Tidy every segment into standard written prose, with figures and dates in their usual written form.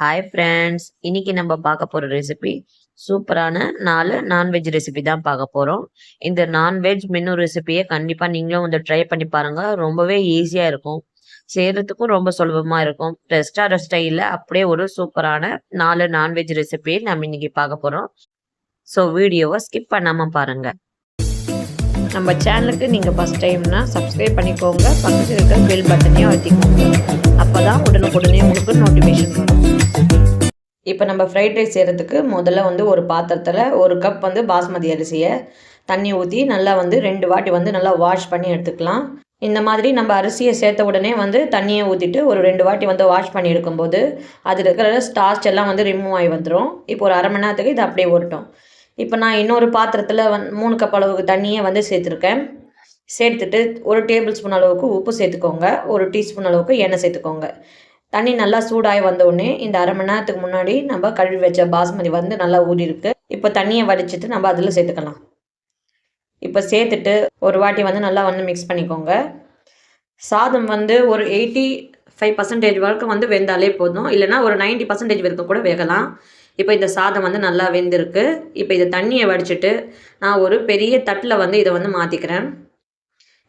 Hi friends, இன்னைக்கு நம்ம பார்க்க போகிற ரெசிபி சூப்பரான 4 நான்வெஜ் ரெசிபி தான் பார்க்க போகிறோம். இந்த நான்வெஜ் மெனு ரெசிபியை கண்டிப்பாக நீங்களும் வந்து ட்ரை பண்ணி பாருங்கள். ரொம்பவே ஈஸியாக இருக்கும், செய்கிறதுக்கும் ரொம்ப சுலபமாக இருக்கும். ரெஸ்டாரண்ட் ஸ்டைலில் அப்படியே ஒரு சூப்பரான 4 நான்வெஜ் ரெசிபியை நம்ம இன்னைக்கு பார்க்க போகிறோம். ஸோ வீடியோவை ஸ்கிப் பண்ணாமல் பாருங்கள். நம்ம சேனலுக்கு நீங்கள் ஃபஸ்ட் டைம்னா சப்ஸ்கிரைப் பண்ணிக்கோங்க, பக்கத்தில் இருக்கிற பெல் பட்டனையும் அழுத்திக்கோங்க. அப்போ தான் உடனுக்குடனே உங்களுக்கு நோட்டிஃபிகேஷன் வரும். இப்போ நம்ம ஃப்ரைட் ரைஸ் செய்கிறதுக்கு முதல்ல வந்து ஒரு பாத்திரத்தில் 1 கப் வந்து பாஸ்மதி அரிசியை தண்ணி ஊற்றி நல்லா வந்து 2 வாட்டி வந்து நல்லா வாஷ் பண்ணி எடுத்துக்கலாம். இந்த மாதிரி நம்ம அரிசியை சேர்த்த உடனே வந்து தண்ணியை ஊற்றிட்டு ஒரு 2 வாட்டி வந்து வாஷ் பண்ணி எடுக்கும்போது அதில் இருக்கிற ஸ்டார்ச் எல்லாம் வந்து ரிமூவ் ஆகி வந்துடும். இப்போ ஒரு அரை மணி நேரத்துக்கு இது அப்படியே ஓரட்டும். இப்போ நான் இன்னொரு பாத்திரத்தில் 3 கப் அளவுக்கு தண்ணியை வந்து சேர்த்துருக்கேன். சேர்த்துட்டு 1 டேபிள் ஸ்பூன் அளவுக்கு உப்பு சேர்த்துக்கோங்க, 1 டீஸ்பூன் அளவுக்கு எண்ணெய் சேர்த்துக்கோங்க. தண்ணி நல்லா சூடாகி வந்தோடனே இந்த அரை மணி நேரத்துக்கு முன்னாடி நம்ம கழுவி வச்ச பாஸ்மதி வந்து நல்லா ஊறிருக்கு. இப்போ தண்ணியை வடிச்சிட்டு நம்ம அதில் சேர்த்துக்கலாம். இப்போ சேர்த்துட்டு ஒரு வாட்டி வந்து நல்லா வந்து மிக்ஸ் பண்ணிக்கோங்க. சாதம் வந்து ஒரு 85% வரைக்கும் வந்து வெந்தாலே போதும், இல்லைனா ஒரு 90% வரைக்கும் கூட வேகலாம். இப்போ இந்த சாதம் வந்து நல்லா வெந்திருக்கு. இப்போ இதை தண்ணியை வடிச்சிட்டு நான் ஒரு பெரிய தட்டில் வந்து இதை வந்து மாற்றிக்கிறேன்.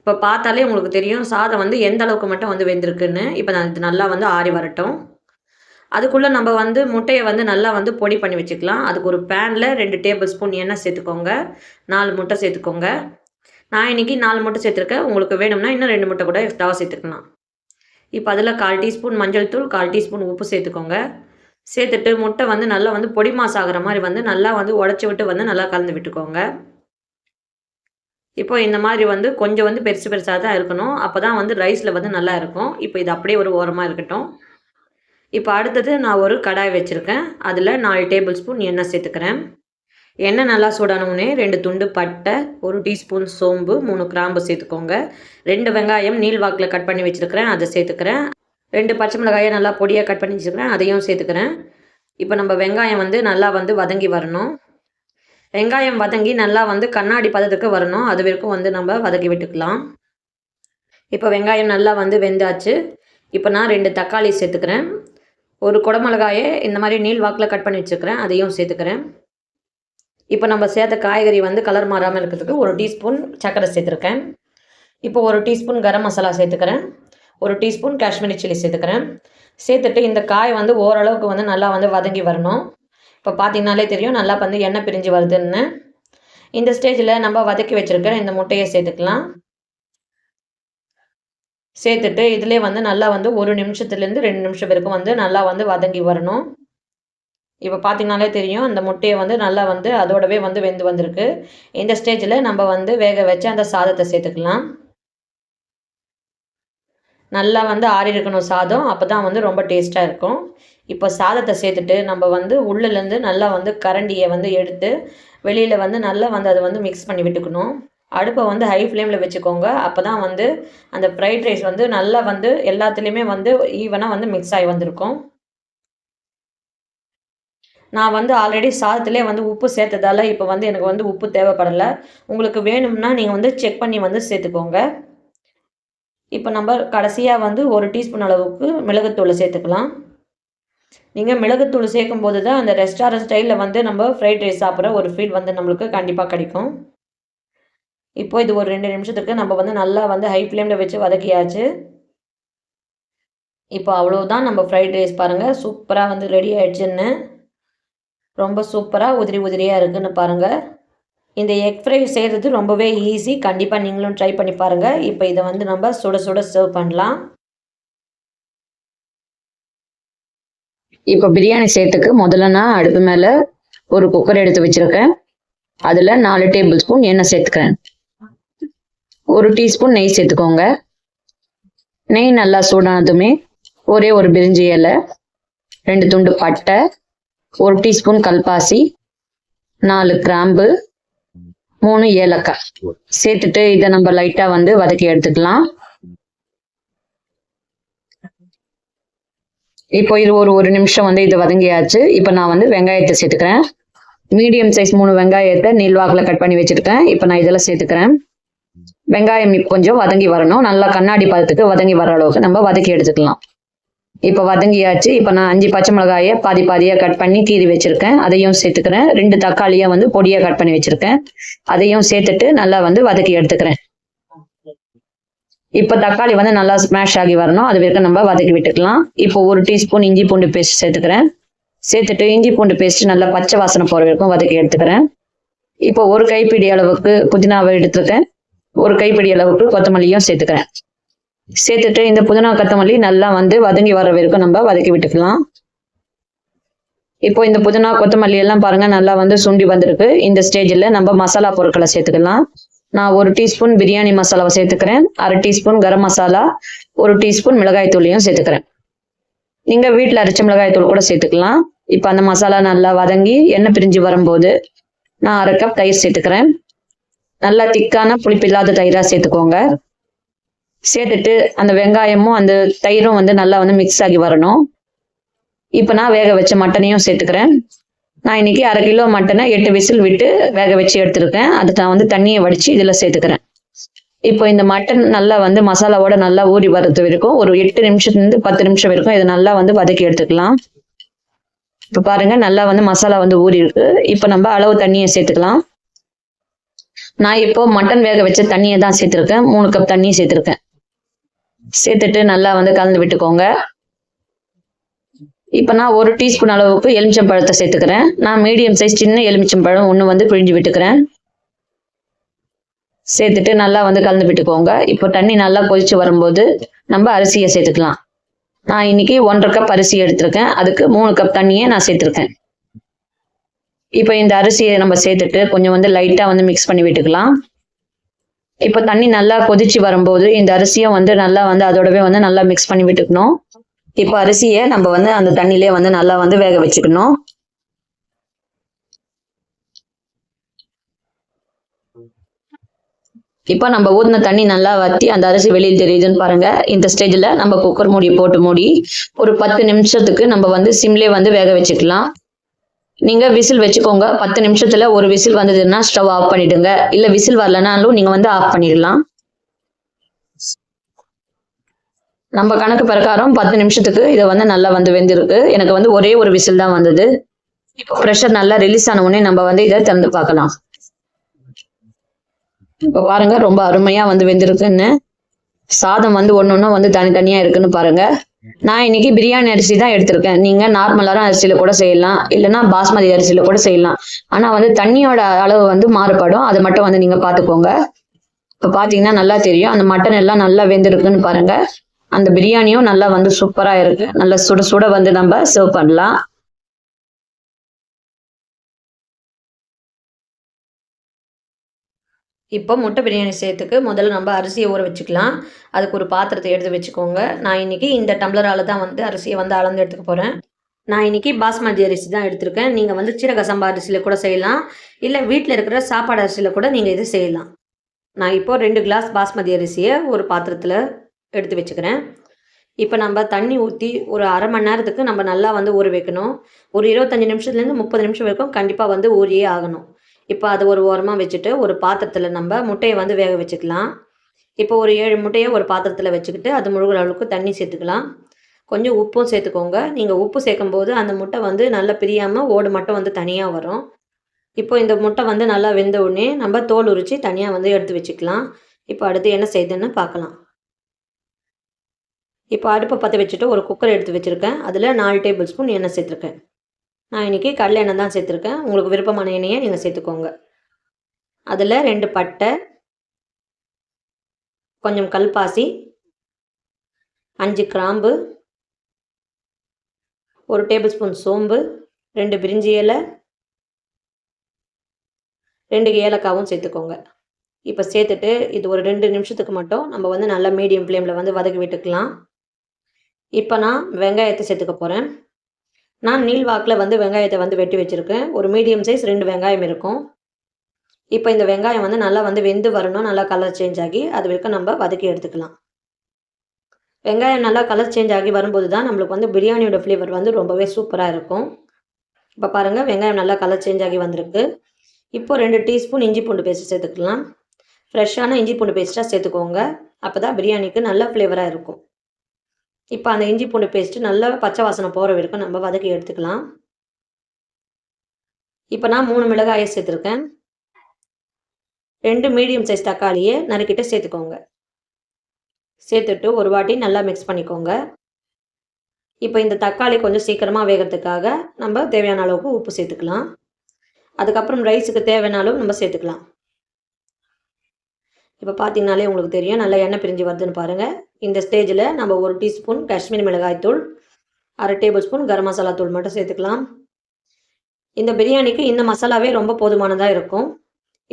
இப்போ பார்த்தாலே உங்களுக்கு தெரியும் சாதம் வந்து எந்த அளவுக்கு மட்டும் வந்து வெந்திருக்குன்னு. இப்போ நான் இது நல்லா வந்து ஆறி வரட்டும். அதுக்குள்ளே நம்ம வந்து முட்டையை வந்து நல்லா வந்து பொடி பண்ணி வச்சுக்கலாம். அதுக்கு ஒரு பேனில் 2 டேபிள் ஸ்பூன் எண்ணெய் சேர்த்துக்கோங்க, 4 முட்டை சேர்த்துக்கோங்க. நான் இன்றைக்கி 4 முட்டை சேர்த்துருக்கேன், உங்களுக்கு வேணும்னா இன்னும் 2 முட்டை கூட எக்ஸ்ட்ராவாக சேர்த்துக்கலாம். இப்போ அதில் 1/4 டீஸ்பூன் மஞ்சள் தூள், 1/4 டீஸ்பூன் உப்பு சேர்த்துக்கோங்க. சேர்த்துட்டு முட்டை வந்து நல்லா வந்து பொடி மாஸ் ஆகிற மாதிரி வந்து நல்லா வந்து உடச்சி விட்டு வந்து நல்லா கலந்து விட்டுக்கோங்க. இப்போ இந்த மாதிரி வந்து கொஞ்சம் வந்து பெருசு பெருசாக தான் இருக்கணும், அப்போ தான் வந்து ரைஸில் வந்து நல்லா இருக்கும். இப்போ இது அப்படியே ஒரு ஓரமாக இருக்கட்டும். இப்போ அடுத்தது நான் ஒரு கடாய் வச்சுருக்கேன், அதில் 4 டேபிள் ஸ்பூன் எண்ணெய் சேர்த்துக்கிறேன். எண்ணெய் நல்லா சூடானவுடனே 2 துண்டு பட்டை, 1 டீஸ்பூன் சோம்பு, 3 கிராம்பு சேர்த்துக்கோங்க. 2 வெங்காயம் நீள்வாக்கில் கட் பண்ணி வச்சுருக்கிறேன், அதை சேர்த்துக்கிறேன். 2 பச்சை மிளகாயை நல்லா பொடியாக கட் பண்ணி வச்சுருக்கிறேன், அதையும் சேர்த்துக்கிறேன். இப்போ நம்ம வெங்காயம் வந்து நல்லா வந்து வதங்கி வரணும். வெங்காயம் வதங்கி நல்லா வந்து கண்ணாடி பதத்துக்கு வரணும், அது வரைக்கும் வந்து நம்ம வதக்கி விட்டுக்கலாம். இப்போ வெங்காயம் நல்லா வந்து வெந்தாச்சு. இப்போ நான் 2 தக்காளி சேர்த்துக்கிறேன். 1 குடமிளகாயை இந்த மாதிரி நீள்வாக்கில் கட் பண்ணி வச்சுருக்கிறேன், அதையும் சேர்த்துக்கிறேன். இப்போ நம்ம சேர்த்த காய்கறி வந்து கலர் மாறாமல் இருக்கிறதுக்கு 1 டீஸ்பூன் சர்க்கரை சேர்த்துருக்கேன். இப்போ 1 டீஸ்பூன் கரம் மசாலா சேர்த்துக்கிறேன், 1 டீஸ்பூன் காஷ்மீரி சில்லி சேர்த்துக்கிறேன். சேர்த்துட்டு இந்த காய் வந்து ஓரளவுக்கு வந்து நல்லா வந்து வதங்கி வரணும். இப்போ பார்த்தீங்கனாலே தெரியும் நல்லா வந்து எண்ணெய் பிரிஞ்சு வருதுன்னு. இந்த ஸ்டேஜில் நம்ம வதக்கி வச்சுருக்கிற இந்த முட்டையை சேர்த்துக்கலாம். சேர்த்துட்டு இதிலே வந்து நல்லா வந்து 1 நிமிஷத்துலேருந்து 2 நிமிஷம் வரைக்கும் வந்து நல்லா வந்து வதங்கி வரணும். இப்போ பார்த்தீங்கனாலே தெரியும் அந்த முட்டையை வந்து நல்லா வந்து அதோடவே வந்து வெந்து வந்திருக்கு. இந்த ஸ்டேஜில் நம்ம வந்து வேக வச்சு அந்த சாதத்தை சேர்த்துக்கலாம். நல்லா வந்து ஆறி இருக்கணும் சாதம், அப்போ தான் வந்து ரொம்ப டேஸ்ட்டாக இருக்கும். இப்போ சாதத்தை சேர்த்துட்டு நம்ம வந்து உள்ளேருந்து நல்லா வந்து கரண்டியை வந்து எடுத்து வெளியில் வந்து நல்லா வந்து அதை வந்து மிக்ஸ் பண்ணி விட்டுக்கணும். அடுப்பை வந்து ஹை ஃப்ளேமில் வச்சுக்கோங்க, அப்போ தான் வந்து அந்த ஃப்ரைட் ரைஸ் வந்து நல்லா வந்து எல்லாத்துலேயுமே வந்து ஈவனாக வந்து மிக்ஸ் ஆகி வந்திருக்கும். நான் வந்து ஆல்ரெடி சாதத்திலே வந்து உப்பு சேர்த்ததால் இப்போ வந்து எனக்கு வந்து உப்பு தேவைப்படலை. உங்களுக்கு வேணும்னா நீங்கள் வந்து செக் பண்ணி வந்து சேர்த்துக்கோங்க. இப்போ நம்ம கடைசியாக வந்து 1 டீஸ்பூன் அளவுக்கு மிளகுத்தூளை சேர்த்துக்கலாம். நீங்கள் மிளகுத்தூள் சேர்க்கும்போது தான் அந்த ரெஸ்டாரண்ட் ஸ்டைலில் வந்து நம்ம ஃப்ரைட் ரைஸ் சாப்பிட்ற ஒரு ஃபீல் வந்து நம்மளுக்கு கண்டிப்பாக கிடைக்கும். இப்போ இது ஒரு 2 நிமிஷத்துக்கு நம்ம வந்து நல்லா வந்து ஹை ஃப்ளேமில் வச்சு வதக்கியாச்சு. இப்போ அவ்வளோதான், நம்ம ஃப்ரைட் ரைஸ் பாருங்கள் சூப்பராக வந்து ரெடி ஆகிடுச்சுன்னு. ரொம்ப சூப்பராக உதிரி உதிரியாக இருக்குதுன்னு பாருங்கள். இந்த எக் ஃப்ரை செய்கிறது ரொம்பவே ஈஸி, கண்டிப்பாக நீங்களும் ட்ரை பண்ணி பாருங்கள். இப்போ இதை வந்து நம்ம சுட சுட சர்வ் பண்ணலாம். இப்போ பிரியாணி செய்யறதுக்கு முதல்ல நான் அடுப்பு மேலே ஒரு குக்கர் எடுத்து வச்சுருக்கேன். அதில் 4 டேபிள் ஸ்பூன் எண்ணெய் சேர்த்துக்கிறேன். 1 டீஸ்பூன் நெய் சேர்த்துக்கோங்க. நெய் நல்லா சூடானதுமே ஒரே ஒரு பிரிஞ்சி இலை, 2 துண்டு பட்டை, 1 டீஸ்பூன் கல்பாசி, 4 கிராம்பு, 3 ஏலக்காய் சேர்த்துட்டு இதை நம்ம லைட்டாக வந்து வதக்கி எடுத்துக்கலாம். இப்போ இது ஒரு நிமிஷம் வந்து இதை வதங்கியாச்சு. இப்போ நான் வந்து வெங்காயத்தை சேர்த்துக்கிறேன். மீடியம் சைஸ் 3 வெங்காயத்தை நீள்வாக்கில் கட் பண்ணி வச்சுருக்கேன். இப்போ நான் இதெல்லாம் சேர்த்துக்கிறேன். வெங்காயம் கொஞ்சம் வதங்கி வரணும், நல்லா கண்ணாடி பதத்துக்கு வதங்கி வர அளவுக்கு நம்ம வதக்கி எடுத்துக்கலாம். இப்போ வதங்கியாச்சு. இப்போ நான் 5 பச்சை மிளகாயை பாதி பாதியாக கட் பண்ணி கீறி வச்சிருக்கேன், அதையும் சேர்த்துக்கிறேன். 2 தக்காளியை வந்து பொடியாக கட் பண்ணி வச்சிருக்கேன், அதையும் சேர்த்துட்டு நல்லா வந்து வதக்கி எடுத்துக்கிறேன். இப்போ தக்காளி வந்து நல்லா ஸ்மாஷ் ஆகி வரணும், அது வரைக்கும் நம்ம வதக்கி விட்டுக்கலாம். இப்போ 1 டீஸ்பூன் இஞ்சி பூண்டு பேஸ்ட் சேர்த்துக்கிறேன். சேர்த்துட்டு இஞ்சி பூண்டு பேஸ்ட் நல்லா பச்சை வாசனை போகிற வரைக்கும் வதக்கி எடுத்துக்கிறேன். இப்போ 1 கைப்பிடி அளவுக்கு புதினாவை எடுத்துருக்கேன், 1 கைப்பிடி அளவுக்கு கொத்தமல்லியும் சேர்த்துக்கிறேன். சேர்த்துட்டு இந்த புதினா கொத்தமல்லி நல்லா வந்து வதங்கி வர வரைக்கும் நம்ம வதக்கி விட்டுக்கலாம். இப்போ இந்த புதினா கொத்தமல்லி எல்லாம் பாருங்க நல்லா வந்து சுண்டி வந்திருக்கு. இந்த ஸ்டேஜில் நம்ம மசாலா பொருட்களை சேர்த்துக்கலாம். நான் 1 டீஸ்பூன் பிரியாணி மசாலாவை சேர்த்துக்கிறேன், 1/2 டீஸ்பூன் கரம் மசாலா, 1 டீஸ்பூன் மிளகாய் தூளையும் சேர்த்துக்கிறேன். நீங்க வீட்டில் அரைச்ச மிளகாய் தூள் கூட சேர்த்துக்கலாம். இப்போ அந்த மசாலா நல்லா வதங்கி எண்ணெய் பிரிஞ்சு வரும்போது நான் 1/2 கப் தயிர் சேர்த்துக்கிறேன். நல்லா திக்கான புளிப்பு இல்லாத தயிராக சேர்த்துக்கோங்க. சேர்த்துட்டு அந்த வெங்காயமும் அந்த தயிரும் வந்து நல்லா வந்து மிக்ஸ் ஆகி வரணும். இப்போ நான் வேக வச்ச மட்டனையும் சேர்த்துக்கிறேன். நான் இன்னைக்கு 1/2 கிலோ மட்டனை 8 விசில் விட்டு வேக வச்சு எடுத்துருக்கேன். அதுக்கு நான் வந்து தண்ணியை வடித்து இதில் சேர்த்துக்கிறேன். இப்போ இந்த மட்டன் நல்லா வந்து மசாலாவோட நல்லா ஊறி வர்றது வரைக்கும் ஒரு 8 நிமிஷத்துலேருந்து 10 நிமிஷம் வரைக்கும் இதை நல்லா வந்து வதக்கி எடுத்துக்கலாம். இப்போ பாருங்க நல்லா வந்து மசாலா வந்து ஊறி இருக்கு. இப்போ நம்ம அளவு தண்ணியை சேர்த்துக்கலாம். நான் இப்போ மட்டன் வேக வச்ச தண்ணியை தான் சேர்த்துருக்கேன், 3 கப் தண்ணி சேர்த்துருக்கேன். சேர்த்துட்டு நல்லா வந்து கலந்து விட்டுக்கோங்க. இப்போ நான் 1 டீஸ்பூன் அளவுக்கு எலுமிச்சம்பழத்தை சேர்த்துக்கிறேன். நான் மீடியம் சைஸ் சின்ன எலுமிச்சம்பழம் 1 வந்து பிழிஞ்சு விட்டுக்கிறேன். சேர்த்துட்டு நல்லா வந்து கலந்து விட்டுக்கோங்க. இப்போ தண்ணி நல்லா கொதிச்சு வரும்போது நம்ம அரிசியை சேர்த்துக்கலாம். நான் இன்னைக்கு 1.5 கப் அரிசி எடுத்திருக்கேன், அதுக்கு 3 கப் தண்ணியை நான் சேர்த்துருக்கேன். இப்போ இந்த அரிசியை நம்ம சேர்த்துட்டு கொஞ்சம் வந்து லைட்டாக வந்து மிக்ஸ் பண்ணி விட்டுக்கலாம். இப்போ தண்ணி நல்லா கொதிச்சு வரும்போது இந்த அரிசியும் வந்து நல்லா வந்து அதோடவே வந்து நல்லா மிக்ஸ் பண்ணி விட்டுக்கணும். இப்போ அரிசியை நம்ம வந்து அந்த தண்ணியிலே வந்து நல்லா வந்து வேக வச்சுக்கணும். இப்போ நம்ம ஊற்றின தண்ணி நல்லா வற்றி அந்த அரிசி வெளியில் தெரியுதுன்னு பாருங்க. இந்த ஸ்டேஜில் நம்ம குக்கர் மூடி போட்டு மூடி ஒரு 10 நிமிஷத்துக்கு நம்ம வந்து சிம்லே வந்து வேக வச்சுக்கலாம். நீங்க விசில் வச்சுக்கோங்க. 10 நிமிஷத்துல ஒரு விசில் வந்ததுன்னா ஸ்டவ் ஆஃப் பண்ணிடுங்க. இல்ல விசில் வரலனாலும் நீங்க வந்து ஆஃப் பண்ணிடலாம். நம்ம கணக்கு பிரகாரம் 10 நிமிஷத்துக்கு இதை வந்து நல்லா வந்து வெந்திருக்கு. எனக்கு வந்து ஒரே ஒரு விசில் தான் வந்தது. இப்போ ப்ரெஷர் நல்லா ரிலீஸ் ஆன உடனே நம்ம வந்து இதை திறந்து பார்க்கலாம். இப்போ பாருங்க ரொம்ப அருமையா வந்து வெந்திருக்குன்னு. சாதம் வந்து ஒன்னொன்னா வந்து தனித்தனியா இருக்குன்னு பாருங்க. நான் இன்னைக்கு பிரியாணி அரிசி தான் எடுத்திருக்கேன். நீங்க நார்மலான அரிசியில கூட செய்யலாம், இல்லைன்னா பாஸ்மதி அரிசியில கூட செய்யலாம். ஆனா வந்து தண்ணியோட அளவு வந்து மாறுபடும், அதை மட்டும் வந்து நீங்க பாத்துக்கோங்க. இப்போ பாத்தீங்கன்னா நல்லா தெரியும் அந்த மட்டன் எல்லாம் நல்லா வெந்திருக்குன்னு பாருங்க. அந்த பிரியாணியும் நல்லா வந்து சூப்பரா இருக்கு. நல்லா சுட சுட வந்து நம்ம சர்வ் பண்ணலாம். இப்போ முட்டை பிரியாணி செய்யறதுக்கு முதல்ல நம்ம அரிசியை ஊற வச்சுக்கலாம். அதுக்கு ஒரு பாத்திரத்தை எடுத்து வச்சுக்கோங்க. நான் இன்னைக்கு இந்த டம்ளரால் தான் வந்து அரிசியை வந்து அளந்து எடுத்துக்க போகிறேன். நான் இன்னைக்கு பாஸ்மதி அரிசி தான் எடுத்திருக்கேன். நீங்கள் வந்து சீரக சம்பா அரிசியில் கூட செய்யலாம், இல்லை வீட்டில் இருக்கிற சாப்பாடு அரிசியில் கூட நீங்கள் இது செய்யலாம். நான் இப்போ 2 கிளாஸ் பாஸ்மதி அரிசியை ஒரு பாத்திரத்தில் எடுத்து வச்சுக்கிறேன். இப்போ நம்ம தண்ணி ஊற்றி ஒரு 1/2 மணி நேரத்துக்கு நம்ம நல்லா வந்து ஊற வைக்கணும். ஒரு 25 நிமிஷத்துலேருந்து 30 நிமிஷம் வரைக்கும் கண்டிப்பாக வந்து ஊறியே ஆகணும். இப்போ அது ஒரு ஓரமாக வச்சுட்டு ஒரு பாத்திரத்தில் நம்ம முட்டையை வந்து வேக வச்சுக்கலாம். இப்போ ஒரு 7 முட்டையை ஒரு பாத்திரத்தில் வச்சுக்கிட்டு அது முழுகிற அளவுக்கு தண்ணி சேர்த்துக்கலாம். கொஞ்சம் உப்பும் சேர்த்துக்கோங்க. நீங்கள் உப்பு சேர்க்கும்போது அந்த முட்டை வந்து நல்லா பிரியாமல் ஓடு மட்டும் வந்து தனியாக வரும். இப்போ இந்த முட்டை வந்து நல்லா வெந்த உடனே நம்ம தோல் உரித்து தனியாக வந்து எடுத்து வச்சுக்கலாம். இப்போ அடுத்து என்ன செய்யுதுன்னு பார்க்கலாம். இப்போ அடுப்பை பற்ற வச்சுட்டு ஒரு குக்கர் எடுத்து வச்சுருக்கேன். அதில் 4 டேபிள் ஸ்பூன் எண்ணெய் சேர்த்துருக்கேன். நான் இன்றைக்கி கடலை எண்ணெய் தான் சேர்த்துருக்கேன். உங்களுக்கு விருப்பமான எண்ணெயை நீங்கள் சேர்த்துக்கோங்க. அதில் 2 பட்டை, கொஞ்சம் கல்பாசி, 5 கிராம்பு, 1 டேபிள் ஸ்பூன் சோம்பு, 2 பிரிஞ்சி இலை, 2 ஏலக்காவும் சேர்த்துக்கோங்க. இப்போ சேர்த்துட்டு இது ஒரு 2 நிமிஷத்துக்கு மட்டும் நம்ம வந்து நல்லா மீடியம் ஃப்ளேமில் வந்து வதக்கி விட்டுக்கலாம். இப்போ நான் வெங்காயத்தை சேர்த்துக்க போகிறேன். நான் நீள்வாக்கில் வந்து வெங்காயத்தை வந்து வெட்டி வச்சுருக்கேன். ஒரு மீடியம் சைஸ் 2 வெங்காயம் இருக்கும். இப்போ இந்த வெங்காயம் வந்து நல்லா வந்து வெந்து வரணும், நல்லா கலர் சேஞ்ச் ஆகி அது வரைக்கும் நம்ம வதக்கி எடுத்துக்கலாம். வெங்காயம் நல்லா கலர் சேஞ்ச் ஆகி வரும்போது தான் நம்மளுக்கு வந்து பிரியாணியோட ஃப்ளேவர் வந்து ரொம்பவே சூப்பராக இருக்கும். இப்போ பாருங்கள் வெங்காயம் நல்லா கலர் சேஞ்ச் ஆகி வந்திருக்கு. இப்போ 2 டீஸ்பூன் இஞ்சி பூண்டு பேஸ்ட் சேர்த்துக்கலாம். ஃப்ரெஷ்ஷான இஞ்சி பூண்டு பேஸ்ட்டாக சேர்த்துக்கோங்க. அப்போ தான் பிரியாணிக்கு நல்ல ஃப்ளேவராக இருக்கும். இப்போ அந்த இஞ்சி பூண்டு பேஸ்ட்டு நல்லா பச்சை வாசனை போகிற வரைக்கும் நம்ம வதக்கி எடுத்துக்கலாம். இப்போ நான் 3 மிளகாயை சேர்த்துருக்கேன். 2 மீடியம் சைஸ் தக்காளியை நறுக்கிட்டு சேர்த்துக்கோங்க. சேர்த்துட்டு ஒரு வாட்டி நல்லா மிக்ஸ் பண்ணிக்கோங்க. இப்போ இந்த தக்காளி கொஞ்சம் சீக்கிரமாக வேகிறதுக்காக நம்ம தேவையான அளவுக்கு உப்பு சேர்த்துக்கலாம். அதுக்கப்புறம் ரைஸுக்கு தேவையான அளவு நம்ம சேர்த்துக்கலாம். இப்போ பார்த்தீங்கனாலே உங்களுக்கு தெரியும் நல்லா எண்ணெய் பிரிஞ்சு வருதுன்னு பாருங்கள். இந்த ஸ்டேஜில் நம்ம 1 டீஸ்பூன் காஷ்மீரி மிளகாய் தூள், 1/2 டேபிள் ஸ்பூன் கரம் மசாலா தூள் மட்டும் சேர்த்துக்கலாம். இந்த பிரியாணிக்கு இந்த மசாலாவே ரொம்ப போதுமானதாக இருக்கும்.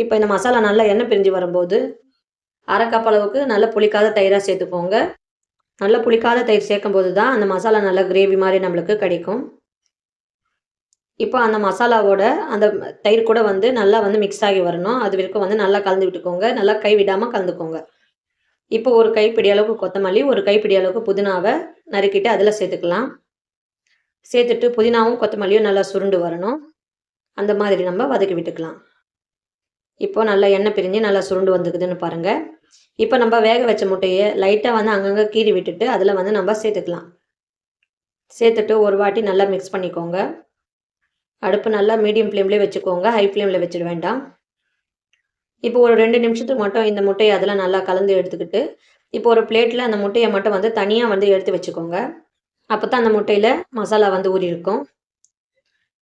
இப்போ இந்த மசாலா நல்லா எண்ணெய் பிரிஞ்சு வரும்போது 1/2 கப் அளவுக்கு நல்ல புளிக்காத தயிராக சேர்த்துக்கோங்க. நல்ல புளிக்காத தயிர் சேர்க்கும்போது தான் அந்த மசாலா நல்லா கிரேவி மாதிரி நம்மளுக்கு கிடைக்கும். இப்போ அந்த மசாலாவோட அந்த தயிர் கூட வந்து நல்லா வந்து மிக்ஸ் ஆகி வரணும். அது வரைக்கும் வந்து நல்லா கலந்து விட்டுக்கோங்க. நல்லா கை விடாமல் கலந்துக்கோங்க. இப்போ ஒரு கைப்பிடி அளவுக்கு கொத்தமல்லி, ஒரு கைப்பிடி அளவுக்கு புதினாவை நறுக்கிட்டு அதில் சேர்த்துக்கலாம். சேர்த்துட்டு புதினாவும் கொத்தமல்லியும் நல்லா சுருண்டு வரணும். அந்த மாதிரி நம்ம வதக்கி விட்டுக்கலாம். இப்போ நல்லா எண்ணெய் பிரிஞ்சு நல்லா சுருண்டு வந்துக்குதுன்னு பாருங்கள். இப்போ நம்ம வேக வச்ச முட்டையை லைட்டாக வந்து அங்கங்கே கீறி விட்டுட்டு அதில் வந்து நம்ம சேர்த்துக்கலாம். சேர்த்துட்டு ஒரு வாட்டி நல்லா மிக்ஸ் பண்ணிக்கோங்க. அடுப்பு நல்லா மீடியம் ஃப்ளேம்லேயே வச்சுக்கோங்க. ஹை ஃப்ளேமில் வச்சிட வேண்டாம். இப்போ ஒரு 2 நிமிஷத்துக்கு மட்டும் இந்த முட்டையை அதில் நல்லா கலந்து எடுத்துக்கிட்டு இப்போ ஒரு பிளேட்டில் அந்த முட்டையை மட்டும் வந்து தனியாக வந்து எடுத்து வச்சுக்கோங்க. அப்போ தான் அந்த முட்டையில் மசாலா வந்து ஊறி இருக்கும்.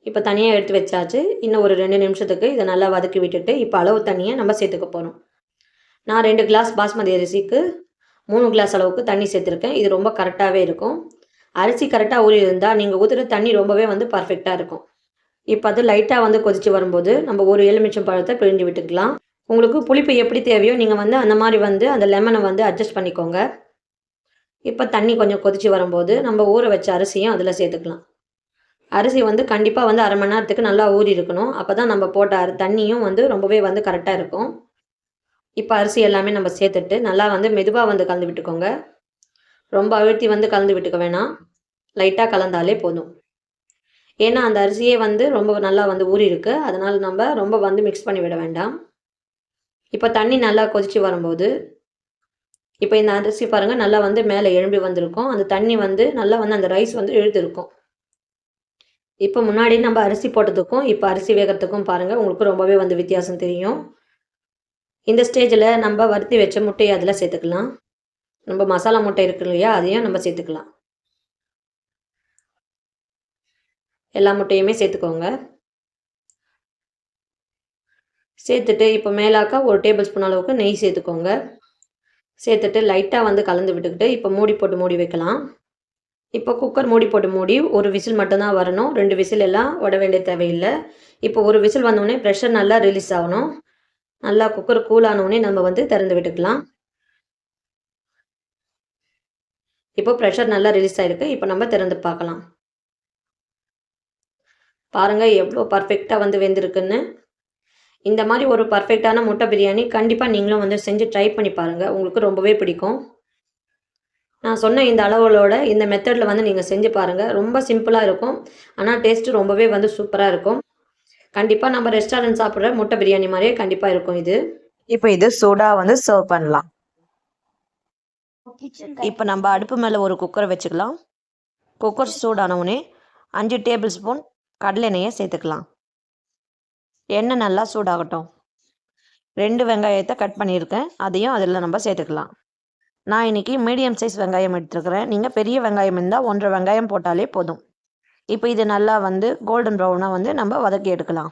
இப்போ தனியாக எடுத்து வச்சாச்சு. இன்னும் ஒரு 2 நிமிஷத்துக்கு இதை நல்லா வதக்கி விட்டுட்டு இப்போ அளவு தண்ணியை நம்ம சேர்த்துக்க போகிறோம். நான் 2 கிளாஸ் பாஸ்மதி அரிசிக்கு 3 கிளாஸ் அளவுக்கு தண்ணி சேர்த்துருக்கேன். இது ரொம்ப கரெக்டாகவே இருக்கும். அரிசி கரெக்டாக ஊறி இருந்தால் நீங்கள் ஊற்றுற தண்ணி ரொம்பவே வந்து பர்ஃபெக்டாக இருக்கும். இப்போ அது லைட்டாக வந்து கொதித்து வரும்போது நம்ம ஒரு எலுமிச்சம் பழத்தை பிழிஞ்சு விட்டுக்கலாம். உங்களுக்கு புளிப்பு எப்படி தேவையோ நீங்கள் வந்து அந்த மாதிரி வந்து அந்த லெமனை வந்து அட்ஜஸ்ட் பண்ணிக்கோங்க. இப்போ தண்ணி கொஞ்சம் கொதித்து வரும்போது நம்ம ஊற வச்ச அரிசியும் அதில் சேர்த்துக்கலாம். அரிசி வந்து கண்டிப்பாக வந்து 1/2 மணி நேரத்துக்கு நல்லா ஊறி இருக்கணும். அப்போ தான் நம்ம போட்ட தண்ணியும் வந்து ரொம்பவே வந்து கரெக்டாக இருக்கும். இப்போ அரிசி எல்லாமே நம்ம சேர்த்துட்டு நல்லா வந்து மெதுவாக வந்து கலந்து விட்டுக்கோங்க. ரொம்ப அழுத்தி வந்து கலந்து விட்டுக்க வேணாம். லைட்டாக கலந்தாலே போதும். ஏன்னா அந்த அரிசியே வந்து ரொம்ப நல்லா வந்து ஊறி இருக்கு. அதனால் நம்ம ரொம்ப வந்து மிக்ஸ் பண்ணி விட வேண்டாம். இப்போ தண்ணி நல்லா கொதித்து வரும்போது இப்போ இந்த அரிசி பாருங்கள் நல்லா வந்து மேலே எழும்பி வந்திருக்கும். அந்த தண்ணி வந்து நல்லா வந்து அந்த ரைஸ் வந்து இழுத்துருக்கும். இப்போ முன்னாடி நம்ம அரிசி போட்டதுக்கும் இப்போ அரிசி வேகிறதுக்கும் பாருங்கள் உங்களுக்கு ரொம்பவே வந்து வித்தியாசம் தெரியும். இந்த ஸ்டேஜில் நம்ம வறுத்தி வச்ச முட்டையை அதில் சேர்த்துக்கலாம். நம்ம மசாலா முட்டை இருக்கு இல்லையா, அதையும் நம்ம சேர்த்துக்கலாம். எல்லா முட்டையுமே சேர்த்துக்கோங்க. சேர்த்துட்டு இப்போ மேலாக்க 1 டேபிள் ஸ்பூன் அளவுக்கு நெய் சேர்த்துக்கோங்க. சேர்த்துட்டு லைட்டாக வந்து கலந்து விட்டுக்கிட்டு இப்போ மூடி போட்டு மூடி வைக்கலாம். இப்போ குக்கர் மூடி போட்டு மூடி ஒரு விசில் மட்டும்தான் வரணும். 2 விசில் எல்லாம் விட வேண்டிய தேவையில்லை. இப்போ ஒரு விசில் வந்தோடனே ப்ரெஷர் நல்லா ரிலீஸ் ஆகணும். நல்லா குக்கர் கூல் ஆனோடனே நம்ம வந்து திறந்து விட்டுக்கலாம். இப்போ ப்ரெஷர் நல்லா ரிலீஸ் ஆகிருக்கு. இப்போ நம்ம திறந்து பார்க்கலாம். பாருங்கள் எவ்வளோ பர்ஃபெக்டாக வந்து வெந்திருக்குன்னு. இந்த மாதிரி ஒரு பர்ஃபெக்டான முட்டை பிரியாணி கண்டிப்பாக நீங்களும் வந்து செஞ்சு ட்ரை பண்ணி பாருங்கள். உங்களுக்கு ரொம்பவே பிடிக்கும். நான் சொன்ன இந்த அளவுகளோட இந்த மெத்தடில் வந்து நீங்கள் செஞ்சு பாருங்கள். ரொம்ப சிம்பிளாக இருக்கும். ஆனால் டேஸ்ட்டு ரொம்பவே வந்து சூப்பராக இருக்கும். கண்டிப்பாக நம்ம ரெஸ்டாரண்ட் சாப்பிட்ற முட்டை பிரியாணி மாதிரியே கண்டிப்பாக இருக்கும் இது. இப்போ இது சூடாக வந்து சர்வ் பண்ணலாம். இப்போ நம்ம அடுப்பு மேலே ஒரு குக்கரை வச்சுக்கலாம். குக்கர் சூடானவுடனே 5 டேபிள் ஸ்பூன் கடலை எண்ணெயை சேர்த்துக்கலாம். எண்ணெய் நல்லா சூடாகட்டும். 2 வெங்காயத்தை கட் பண்ணியிருக்கேன். அதையும் அதில் நம்ம சேர்த்துக்கலாம். நான் இன்றைக்கி மீடியம் சைஸ் வெங்காயம் எடுத்துருக்கிறேன். நீங்கள் பெரிய வெங்காயம் இருந்தால் 1.5 வெங்காயம் போட்டாலே போதும். இப்போ இது நல்லா வந்து கோல்டன் ப்ரௌனாக வந்து நம்ம வதக்கி எடுக்கலாம்.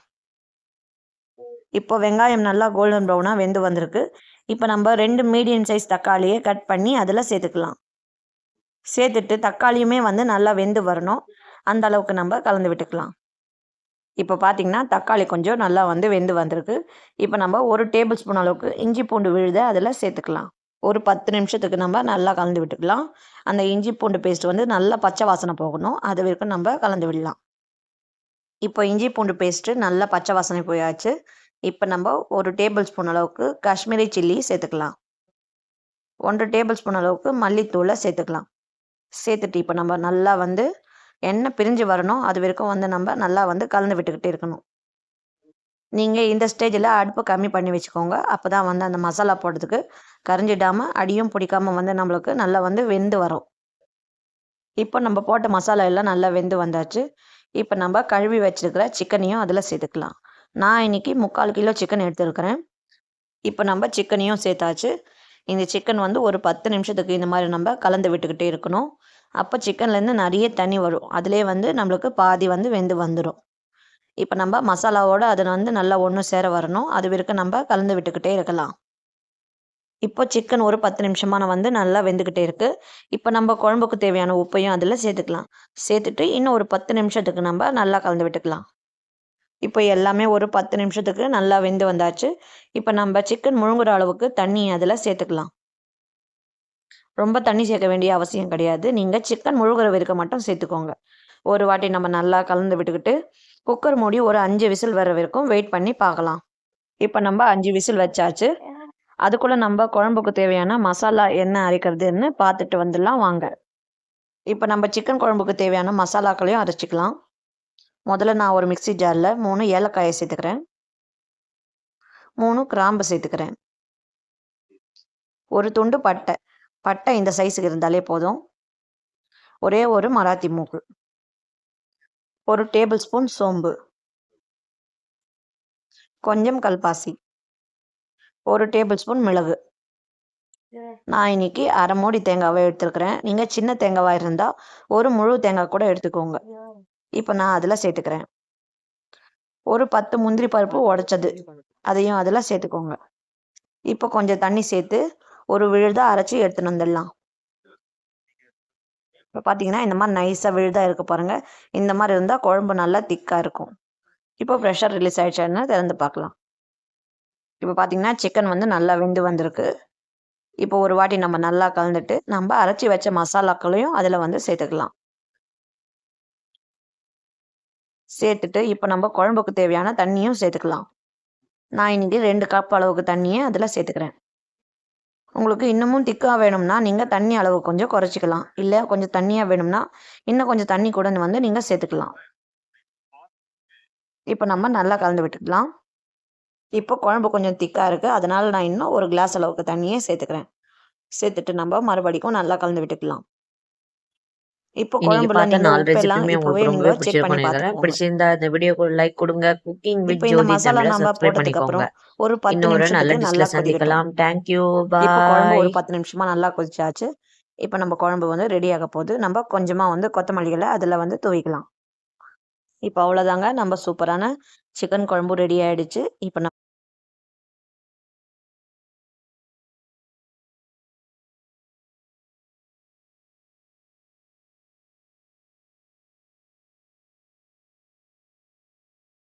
இப்போ வெங்காயம் நல்லா கோல்டன் ப்ரௌனாக வெந்து வந்திருக்கு. இப்போ நம்ம 2 மீடியம் சைஸ் தக்காளியை கட் பண்ணி அதில் சேர்த்துக்கலாம். சேர்த்துட்டு தக்காளியுமே வந்து நல்லா வெந்து வரணும். அந்த அளவுக்கு நம்ம கலந்து விட்டுக்கலாம். இப்போ பார்த்திங்கன்னா தக்காளி கொஞ்சம் நல்லா வந்து வெந்து வந்திருக்கு. இப்போ நம்ம 1 டேபிள் ஸ்பூன் அளவுக்கு இஞ்சி பூண்டு விழுதை அதில் சேர்த்துக்கலாம். ஒரு 10 நிமிஷத்துக்கு நம்ம நல்லா கலந்து விட்டுக்கலாம். அந்த இஞ்சி பூண்டு பேஸ்ட் வந்து நல்லா பச்சை வாசனை போகணும். அது வரைக்கும் நம்ம கலந்து விடலாம். இப்போ இஞ்சி பூண்டு பேஸ்ட்டு நல்லா பச்சை வாசனை போயாச்சு. இப்போ நம்ம 1 டேபிள் ஸ்பூன் அளவுக்கு காஷ்மீரி சில்லி சேர்த்துக்கலாம். 1 டேபிள் ஸ்பூன் அளவுக்கு மல்லித்தூளை சேர்த்துக்கலாம். சேர்த்துட்டு இப்போ நம்ம நல்லா வந்து எண்ணெய் பிரிஞ்சு வரணும். அது வரைக்கும் வந்து நம்ம நல்லா வந்து கலந்து விட்டுக்கிட்டே இருக்கணும். நீங்கள் இந்த ஸ்டேஜில் அடுப்பு கம்மி பண்ணி வச்சுக்கோங்க. அப்போ தான் வந்து அந்த மசாலா போடுறதுக்கு கரைஞ்சிடாமல் அடியும் பிடிக்காமல் வந்து நம்மளுக்கு நல்லா வந்து வெந்து வரும். இப்போ நம்ம போட்ட மசாலா எல்லாம் நல்லா வெந்து வந்தாச்சு. இப்போ நம்ம கழுவி வச்சிருக்கிற சிக்கனையும் அதில் சேர்த்துக்கலாம். நான் இன்னைக்கு 3/4 கிலோ சிக்கன் எடுத்துருக்கிறேன். இப்போ நம்ம சிக்கனையும் சேர்த்தாச்சு. இந்த சிக்கன் வந்து ஒரு 10 நிமிஷத்துக்கு இந்த மாதிரி நம்ம கலந்து விட்டுக்கிட்டே இருக்கணும். அப்போ சிக்கன்லேருந்து நிறைய தண்ணி வரும். அதிலே வந்து நம்மளுக்கு பாதி வந்து வெந்து வந்துடும். இப்போ நம்ம மசாலாவோட அதை வந்து நல்லா ஒன்று சேர வரணும். அது வரைக்கும் நம்ம கலந்து விட்டுக்கிட்டே இருக்கலாம். இப்போ சிக்கன் ஒரு 10 நிமிஷமா வந்து நல்லா வெந்துக்கிட்டே இருக்கு. இப்போ நம்ம குழம்புக்கு தேவையான உப்பையும் அதில் சேர்த்துக்கலாம். சேர்த்துட்டு இன்னும் ஒரு 10 நிமிஷத்துக்கு நம்ம நல்லா கலந்து விட்டுக்கலாம். இப்போ எல்லாமே ஒரு 10 நிமிஷத்துக்கு நல்லா வெந்து வந்தாச்சு. இப்போ நம்ம சிக்கன் முழுங்குற அளவுக்கு தண்ணி அதில் சேர்த்துக்கலாம். ரொம்ப தண்ணி சேர்க்க வேண்டிய அவசியம் கிடையாது. நீங்கள் சிக்கன் முழுகுற வரைக்கும் மட்டும் சேர்த்துக்கோங்க. ஒரு வாட்டி நம்ம நல்லா கலந்து விட்டுக்கிட்டு குக்கர் மூடி ஒரு 5 விசில் வர வரைக்கும் வெயிட் பண்ணி பார்க்கலாம். இப்போ நம்ம 5 விசில் வச்சாச்சு. அதுக்குள்ளே நம்ம குழம்புக்கு தேவையான மசாலா என்ன அரைக்கிறதுன்னு பார்த்துட்டு வந்துடலாம் வாங்க. இப்போ நம்ம சிக்கன் குழம்புக்கு தேவையான மசாலாக்களையும் அரைச்சிக்கலாம். முதல்ல நான் ஒரு மிக்ஸி ஜாரில் 3 ஏலக்காயை சேர்த்துக்கிறேன். 3 கிராம்பு சேர்த்துக்கிறேன். ஒரு துண்டு பட்டை. பட்டை இந்த சைஸுக்கு இருந்தாலே போதும். ஒரே ஒரு மராத்தி மூக்கு. ஒரு டேபிள் ஸ்பூன் சோம்பு. கொஞ்சம் கல்பாசி. ஒரு டேபிள் ஸ்பூன் மிளகு. நான் இன்னைக்கு அரை மூடி தேங்காவை எடுத்துருக்கிறேன். நீங்கள் சின்ன தேங்காவாக இருந்தால் ஒரு முழு தேங்காய் கூட எடுத்துக்கோங்க. இப்போ நான் அதில் சேர்த்துக்கிறேன். ஒரு 10 முந்திரி பருப்பு உடைச்சது, அதையும் அதில் சேர்த்துக்கோங்க. இப்போ கொஞ்சம் தண்ணி சேர்த்து ஒரு விழுதாக அரைச்சி எடுத்துன்னு வந்துடலாம். இப்போ பார்த்தீங்கன்னா இந்த மாதிரி நைஸாக விழுதாக இருக்க பாருங்கள். இந்த மாதிரி இருந்தால் குழம்பு நல்லா திக்காக இருக்கும். இப்போ ப்ரெஷர் ரிலீஸ் ஆகிடுச்சான்னு திறந்து பார்க்கலாம். இப்போ பார்த்தீங்கன்னா சிக்கன் வந்து நல்லா வெந்து வந்திருக்கு. இப்போ ஒரு வாட்டி நம்ம நல்லா கலந்துட்டு நம்ம அரைச்சி வச்ச மசாலாக்களையும் அதில் வந்து சேர்த்துக்கலாம். சேர்த்துட்டு இப்போ நம்ம குழம்புக்கு தேவையான தண்ணியும் சேர்த்துக்கலாம். நான் இன்னைக்கு 2 கப் அளவுக்கு தண்ணியை அதில் சேர்த்துக்கிறேன். உங்களுக்கு இன்னமும் திக்காக வேணும்னா நீங்கள் தண்ணி அளவு கொஞ்சம் குறைச்சிக்கலாம். இல்லை கொஞ்சம் தண்ணியாக வேணும்னா இன்னும் கொஞ்சம் தண்ணி கூட வந்து நீங்கள் சேர்த்துக்கலாம். இப்போ நம்ம நல்லா கலந்து விட்டுக்கலாம். இப்போ குழம்பு கொஞ்சம் திக்காக இருக்குது, அதனால் நான் இன்னும் ஒரு கிளாஸ் அளவுக்கு தண்ணியே சேர்த்துக்கிறேன். சேர்த்துட்டு நம்ம மறுபடிக்கும் நல்லா கலந்து விட்டுக்கலாம். இப்போ இன்னைக்கு குழம்புல பார்த்த நீங்கள் 4 உப்பெல்லாம் ரெசிபியுமே இப்போவே உங்களுக்கு ரொம்பவே நீங்கள் செக் பிடிச்சிருக்கும்னு பண்ணி நினைக்கிறேன். பார்த்துக்கோங்க. பிடிச்சிருந்தா இந்த வீடியோக்கு ஒரு லைக் கொடுங்க. குக்கிங் வித் இப்போ இந்த ஜோதி மசாலா தமிழை நம்ம சப்ஸ்கிரைப் போட்டதுக்கு பண்ணிக்கோங்க. அப்புறம் ஒரு 10 இன்னொரு நல்ல நிமிஷத்துக்கு நல்லா டிஷ்ல கொதிக்கட்டும். சந்திக்கலாம். தேங்க்யூ, இப்போ குழம்பு ஒரு பாய். 10 நிமிஷமா நல்லா கொதிச்சாச்சு. இப்போ நம்ம குழம்பு வந்து ரெடி ஆக போகுது. நம்ம கொஞ்சமாக வந்து கொத்தமல்லிகளை அதில் வந்து தூவிக்கலாம். இப்போ அவ்வளோதாங்க, நம்ம சூப்பரான சிக்கன் குழம்பு ரெடி ஆயிடுச்சு. இப்போ